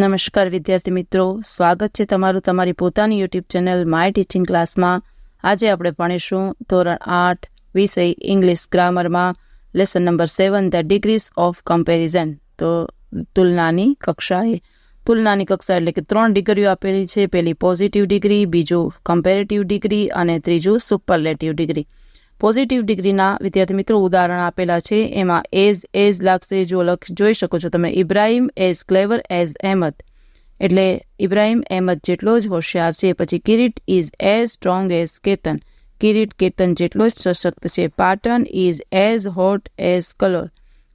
નમસ્કાર વિદ્યાર્થી મિત્રો, સ્વાગત છે તમારું તમારી પોતાની યુટ્યુબ ચેનલ માય ટીચિંગ ક્લાસમાં. આજે આપણે ભણીશું ધોરણ 8 વિષય ઇંગ્લિશ ગ્રામરમાં lesson number 7 the degrees of comparison. તો તુલનાની કક્ષા એટલે કે 3 ડિગ્રીઓ આપેલી છે. પહેલી પોઝિટિવ ડિગ્રી, બીજું કમ્પેરેટિવ ડિગ્રી અને ત્રીજું સુપરલેટિવ ડિગ્રી. પોઝિટિવ ડિગ્રીના વિદ્યાર્થી મિત્રો ઉદાહરણ આપેલા છે. એમાં એઝ લાગશે. જોઈ શકો છો તમે, ઇબ્રાહિમ એઝ ક્લેવર એઝ અહેમદ, એટલે ઇબ્રાહિમ અહેમદ જેટલો જ હોશિયાર છે. પછી Kirit is as strong as Ketan, Kirit Ketan જેટલો જ સશક્ત છે. Patan is as hot as Kalol,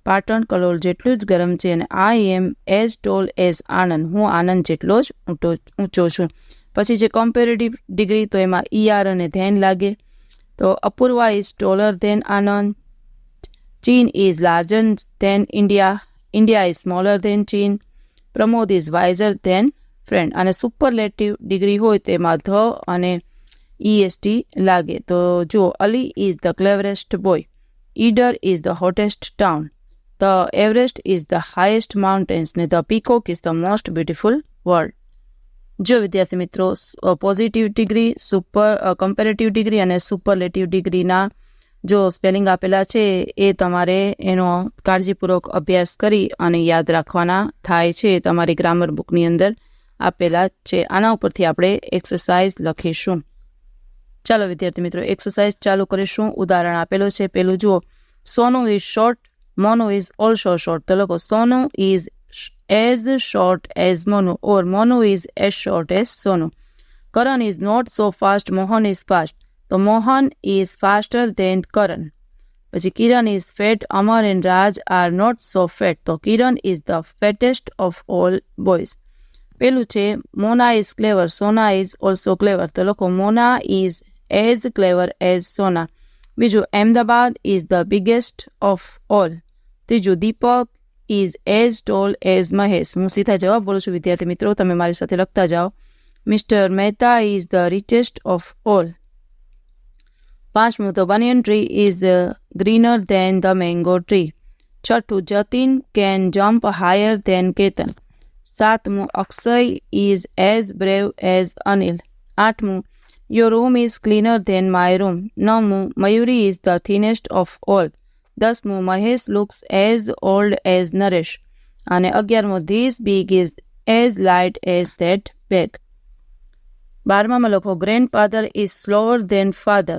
Patan Kalol જેટલું જ ગરમ છે. અને આઈ એમ એઝ ટોલ એઝ આનંદ, હું આનંદ જેટલો જ ઊંચો છું. પછી છે કમ્પેરેટિવ ડિગ્રી, તો એમાં ઈઆર અને ધેન લાગે. તો Apurva is taller than Anand, ચીન is larger than India, India is smaller than ચીન, Pramod is wiser than friend. અને સુપરલેટિવ ડિગ્રી હોય તેમાં ધ અને EST લાગે. તો જુઓ, Ali is the cleverest boy, Idar is the hottest town, the Everest is the highest mountains ને the peacock is the most beautiful world. જો વિદ્યાર્થી મિત્રો, પોઝિટિવ ડિગ્રી, કમ્પેરેટિવ ડિગ્રી અને સુપરલેટિવ ડિગ્રીના જો સ્પેલિંગ આપેલા છે એ તમારે એનો કાળજીપૂર્વક અભ્યાસ કરી અને યાદ રાખવાના થાય છે. તમારી ગ્રામર બુકની અંદર આપેલા છે. આના ઉપરથી આપણે એક્સરસાઇઝ લખીશું. ચાલો વિદ્યાર્થી મિત્રો, એક્સરસાઇઝ ચાલુ કરીશું. ઉદાહરણ આપેલું છે. પેલું જુઓ, Sonu is short, Monu is also short. તો લખો, Sonu is as short as Monu, or Monu is as short as Sonu. Karan is not so fast, Mohan is fast. So Mohan is faster than Karan. પછી Kiran is fat, Amar and Raj are not so fat. So Kiran is the fattest of all boys. પેલું છે, Mona is clever, Sona is also clever. તો લખો, Mona is as clever as Sona. બીજું, Ahmedabad is the biggest of all. ત્રીજું, Deepak is as tall as Mahesh. હું સીધા જવાબ બોલું છું વિદ્યાર્થી મિત્રો, તમે મારી સાથે લખતા જાઓ. Mr. Mehta is the richest of all. પાંચમું, the banyan tree is greener than the mango tree. છઠ્ઠું, Jatin can jump higher than Ketan. સાતમું, Akshay is as brave as Anil. આઠમું, your room is cleaner than my room. નવમું, Mayuri is the thinnest of all. 10મું, Mahesh looks as old as Naresh. અને 11મું, this bag is as light as that bag. 12માં લખો, grandfather is slower than father.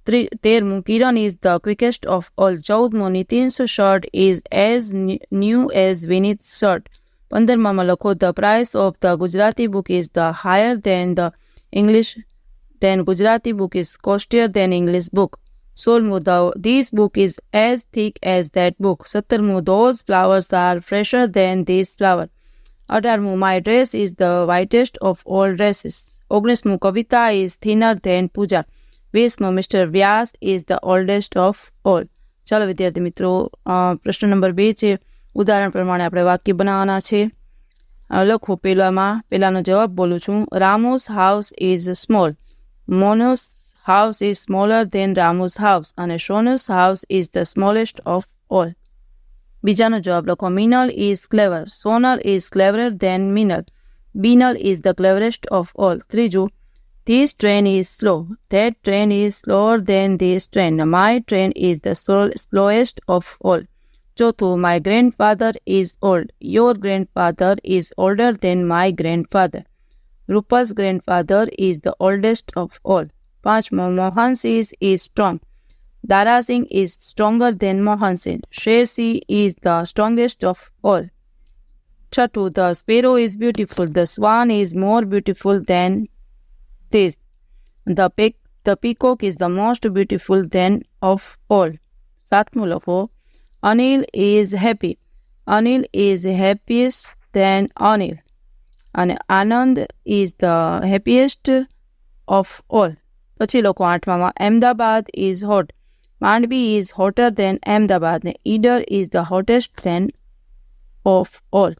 13મું, Kiran is the quickest of all. 14મું, Nitin's shirt is as new as Vinith's shirt. 15માં લખો, the price of the Gujarati book is the higher than the English, then Gujarati book is costlier than English book. 16મું, this book is as thick as that book. 17મું, those flowers are fresher than this flower. 18મું, my dress is the whitest of all dresses. 19મું, Kavita is thinner than Pooja. 20મું, Mr. Vyas is the oldest of all. ચાલો વિદ્યાર્થી મિત્રો, પ્રશ્ન number 2 છે. ઉદાહરણ પ્રમાણે આપણે વાક્ય બનાવવાના છે. લખો, પહેલાનો જવાબ બોલું છું. Ramu's house is small. Monu's house is smaller than Ramu's house. અને Shonu's house is the smallest of all. બીજાનો જવાબ લખો. Minal is clever. Sonal is cleverer than Minal. Binal is the cleverest of all. ત્રીજું, this train is slow. That train is slower than this train. My train is the slowest of all. ચોથું, my grandfather is old. Your grandfather is older than my grandfather. Rupa's grandfather is the oldest of all. 5મું, Mohan Singh is strong. Dara Singh is stronger than Mohan Singh. Sher Singh is the strongest of all. 6ઠું, the sparrow is beautiful. The swan is more beautiful than this. The peacock is the most beautiful than of all. 7મું લખો, Anil is happy. Anil is happiest than Anil. અને આનંદ is the happiest of all. પછી લખો 8માં, Ahmedabad is hot. Mandvi is hotter than Ahmedabad. Eider is the hottest than of all.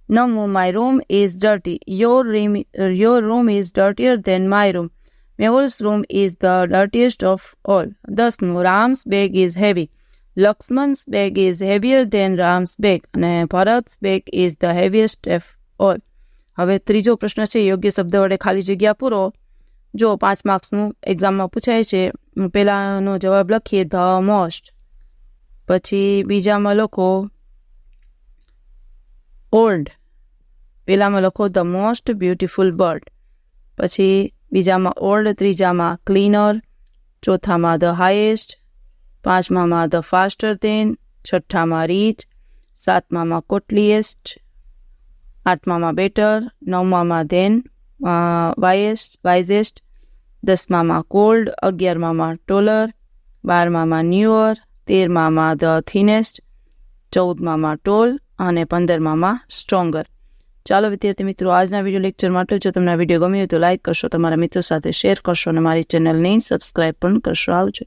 9મું, my room is dirty. Your room is dirtier than my room. Mehul's room is the dirtiest of all. 10મું, Ram's bag is heavy. Lakshman's bag is heavier than Ram's bag. And Bharat's bag is the heaviest of all. હવે ત્રીજો પ્રશ્ન છે યોગ્ય શબ્દ વડે ખાલી જગ્યા પૂરો. જો 5 માર્ક્સનું એક્ઝામમાં પૂછાય છે. પહેલાનો જવાબ લખીએ ધ મોસ્ટ, પછી બીજામાં લખો ઓલ્ડ, પહેલામાં લખો ધ મોસ્ટ બ્યુટીફુલ બર્ડ, પછી બીજામાં ઓલ્ડ, ત્રીજામાં ક્લીનર, ચોથામાં ધ હાઈએસ્ટ, પાંચમામાં ધ ફાસ્ટર દેન, છઠ્ઠામાં રીચ, સાતમામાં કોટલીએસ્ટ, આઠમામાં બેટર, નવમામાં ધેન વાઇઝેસ્ટ, દસમામાં કોલ્ડ, 11મામાં ટોલર, 12મામાં ન્યુઅર, 13મામાં ધ થિનેસ્ટ, 14મામાં ટોલ અને 15મામાં સ્ટ્રોંગર. ચાલો વિદ્યાર્થી મિત્રો, આજના વિડીયો લેક્ચર માટે જો તમને આ વિડીયો ગમ્યો તો લાઇક કરશો, તમારા મિત્રો સાથે શેર કરશો અને મારી ચેનલને સબસ્ક્રાઈબ પણ કરશો. આવજો.